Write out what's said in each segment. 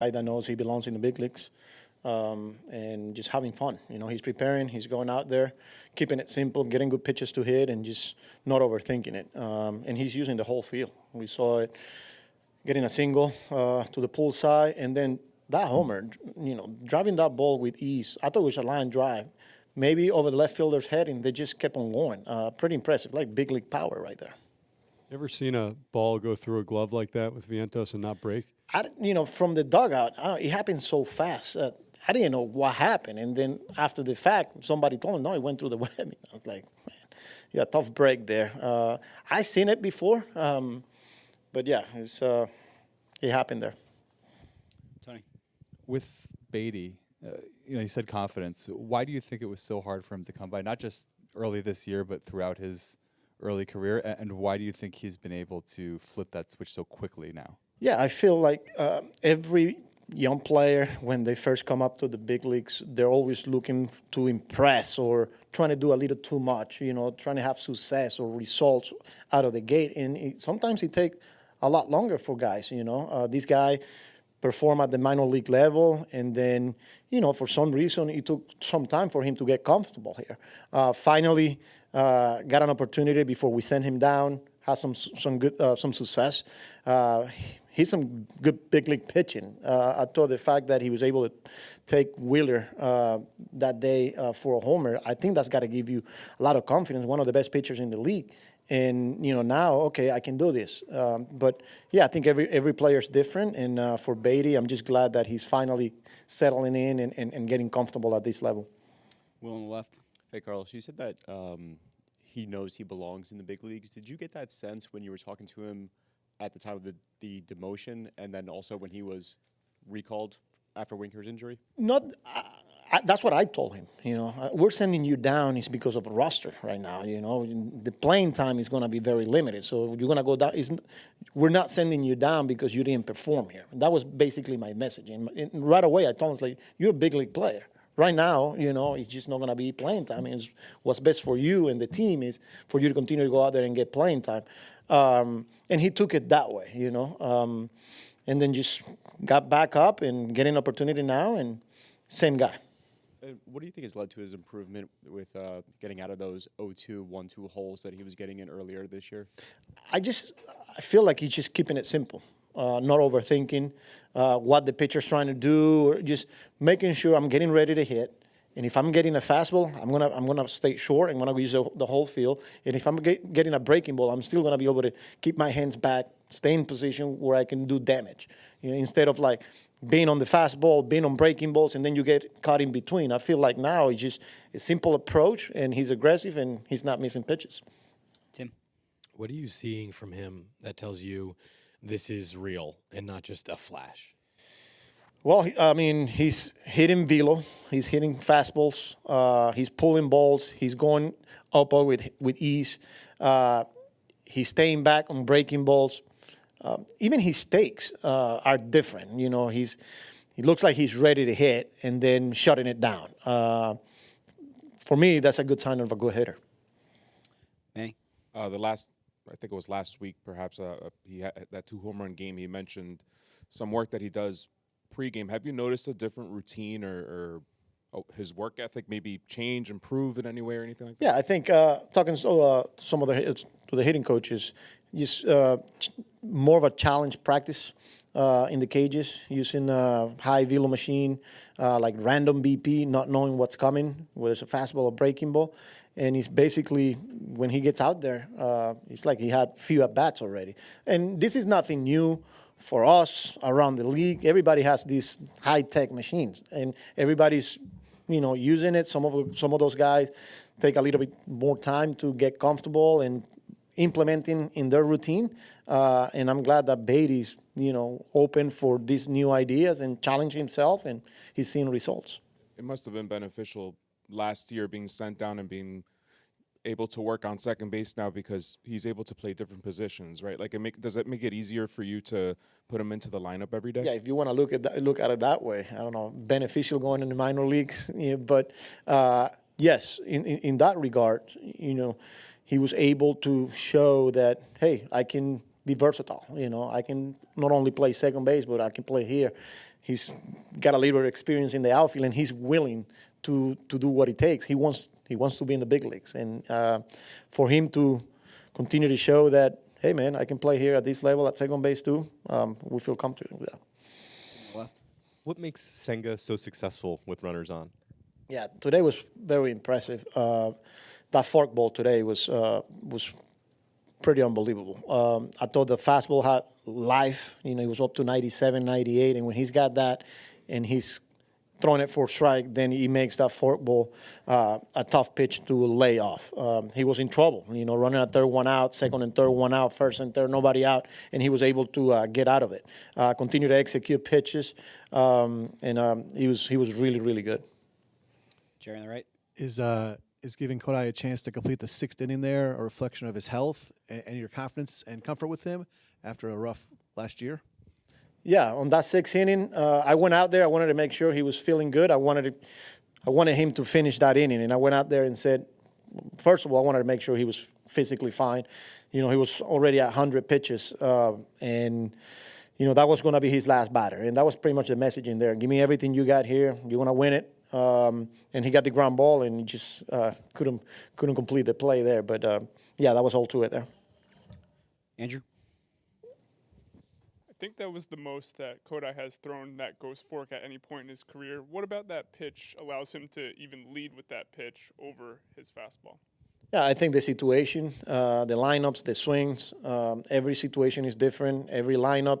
guy that knows he belongs in the big leagues, and just having fun. He's preparing, he's going out there, keeping it simple, getting good pitches to hit, and just not overthinking it. And he's using the whole field. We saw it getting a single to the pull side, and then that homer, driving that ball with ease. I thought it was a line drive, maybe over the left fielder's head, and they just kept on going. Pretty impressive, like big league power right there. Ever seen a ball go through a glove like that with Vientos and not break? From the dugout, it happened so fast. I didn't know what happened. And then after the fact, somebody told me, no, it went through the web. I was like, man, yeah, tough break there. I seen it before, but yeah, it happened there. Tony. With Baty, you said confidence. Why do you think it was so hard for him to come by, not just early this year, but throughout his early career? And why do you think he's been able to flip that switch so quickly now? Yeah, I feel like every young player, when they first come up to the big leagues, they're always looking to impress or trying to do a little too much, trying to have success or results out of the gate. And sometimes it takes a lot longer for guys, This guy performed at the minor league level, and then, for some reason, it took some time for him to get comfortable here. Finally, got an opportunity before we sent him down, had some success. He's some good big league pitching. I thought the fact that he was able to take Wheeler that day for a homer, I think that's got to give you a lot of confidence. One of the best pitchers in the league, and now, okay, I can do this. But yeah, I think every player is different, and for Baty, I'm just glad that he's finally settling in and getting comfortable at this level. Will on the left. Hey, Carlos, you said that he knows he belongs in the big leagues. Did you get that sense when you were talking to him at the time of the demotion, and then also when he was recalled after Winker's injury? Not. That's what I told him. We're sending you down is because of a roster right now. The playing time is going to be very limited. So you're going to go down. We're not sending you down because you didn't perform here. And that was basically my message. And right away, I told him, like, you're a big league player. Right now, it's just not going to be playing time. What's best for you and the team is for you to continue to go out there and get playing time. And he took it that way, and then just got back up and getting an opportunity now, and same guy. What do you think has led to his improvement with getting out of those 0-2, 1-2 holes that he was getting in earlier this year? I feel like he's just keeping it simple, not overthinking what the pitcher's trying to do, or just making sure I'm getting ready to hit. And if I'm getting a fastball, I'm gonna stay short. I'm gonna use the whole field. And if I'm getting a breaking ball, I'm still gonna be able to keep my hands back, stay in position where I can do damage. Instead of like being on the fastball, being on breaking balls, and then you get caught in between. I feel like now it's just a simple approach, and he's aggressive, and he's not missing pitches. Tim. What are you seeing from him that tells you this is real and not just a flash? Well, he's hitting velo. He's hitting fastballs. He's pulling balls. He's going up with ease. He's staying back on breaking balls. Even his stakes are different. He looks like he's ready to hit and then shutting it down. For me, that's a good sign of a good hitter. Manny. I think it was last week, perhaps, he had that 2-home run game. He mentioned some work that he does pre-game. Have you noticed a different routine or his work ethic maybe change, improve in any way or anything like that? Yeah, I think talking to some of the hitting coaches, just more of a challenge practice in the cages, using high velo machine, like random BP, not knowing what's coming, whether it's a fastball or breaking ball. And he's basically, when he gets out there, it's like he had few at-bats already. And this is nothing new for us around the league. Everybody has these high-tech machines, and everybody's, using it. Some of those guys take a little bit more time to get comfortable and implementing in their routine. And I'm glad that Baty's, open for these new ideas and challenge himself, and he's seeing results. It must have been beneficial last year being sent down and being able to work on second base now because he's able to play different positions, right? Like, does it make it easier for you to put him into the lineup every day? Yeah, if you want to look at it that way, I don't know, beneficial going in the minor leagues, but yes, in that regard, he was able to show that, hey, I can be versatile. I can not only play second base, but I can play here. he's got a little experience in the outfield, and he's willing to do what it takes. He wants to be in the big leagues, and for him to continue to show that, hey man, I can play here at this level at second base too. We feel comfortable with that. Left. What makes Senga so successful with runners on? Yeah, today was very impressive. That fork ball today was pretty unbelievable. I thought the fastball had life. You know, it was up to 97, 98, and when he's got that and he's throwing it for strike, then he makes that fork ball a tough pitch to lay off. He was in trouble, you know, running at third, one out, second and third, one out, first and third, nobody out, and he was able to get out of it. Continue to execute pitches, and he was really, really good. Jerry on the right. Is giving Kodai a chance to complete the 6th inning there a reflection of his health and your confidence and comfort with him after a rough last year? Yeah, on that 6th inning, I went out there. I wanted to make sure he was feeling good. I wanted him to finish that inning, and I went out there and said, first of all, I wanted to make sure he was physically fine. You know, he was already at 100 pitches, and you know that was going to be his last batter, and that was pretty much the message in there. Give me everything you got here. You want to win it. And he got the ground ball, and he just couldn't complete the play there. But yeah, that was all to it there. Andrew. I think that was the most that Kodai has thrown that ghost fork at any point in his career. What about that pitch allows him to even lead with that pitch over his fastball? Yeah, I think the situation, the lineups, the swings, every situation is different. Every lineup,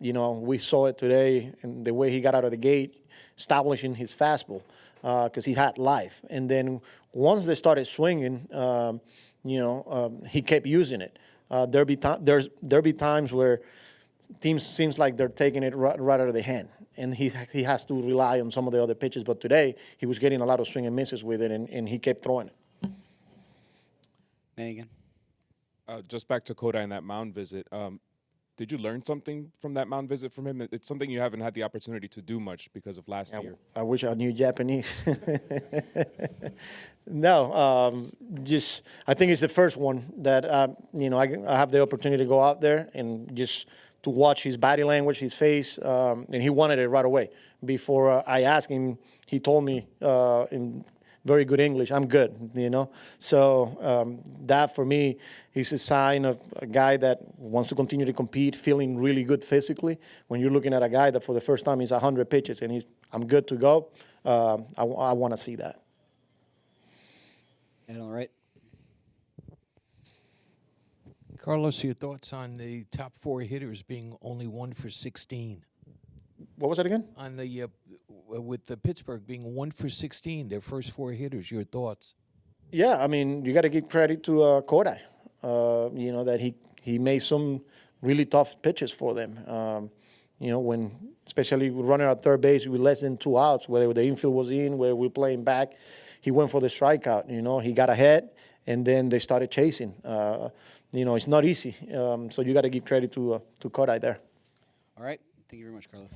you know, we saw it today in the way he got out of the gate, establishing his fastball because he had life. And then once they started swinging, you know, he kept using it. There'll be times where teams seems like they're taking it right out of the hand, and he has to rely on some of the other pitches. But today he was getting a lot of swing and misses with it, and he kept throwing it. Manny again. Just back to Kodai and that mound visit. Did you learn something from that mound visit from him? It's something you haven't had the opportunity to do much because of last year. I wish I knew Japanese. No, just I think it's the first one that you know I have the opportunity to go out there and just to watch his body language, his face, and he wanted it right away. Before I asked him, he told me in very good English, I'm good, you know. So that for me is a sign of a guy that wants to continue to compete, feeling really good physically. When you're looking at a guy that for the first time he's 100 pitches and I'm good to go, I want to see that. And on the right. Carlos, your thoughts on the top 4 hitters being only 1 for 16? What was that again? On the with the Pittsburgh being 1 for 16, their first 4 hitters. Your thoughts? Yeah, I mean, you got to give credit to Kodai. You know that he made some really tough pitches for them. You know, when especially running at third base with less than 2 outs, whether the infield was in, where we're playing back, he went for the strikeout. You know, he got ahead, and then they started chasing. You know, it's not easy. So you got to give credit to Kodai there. All right. Thank you very much, Carlos.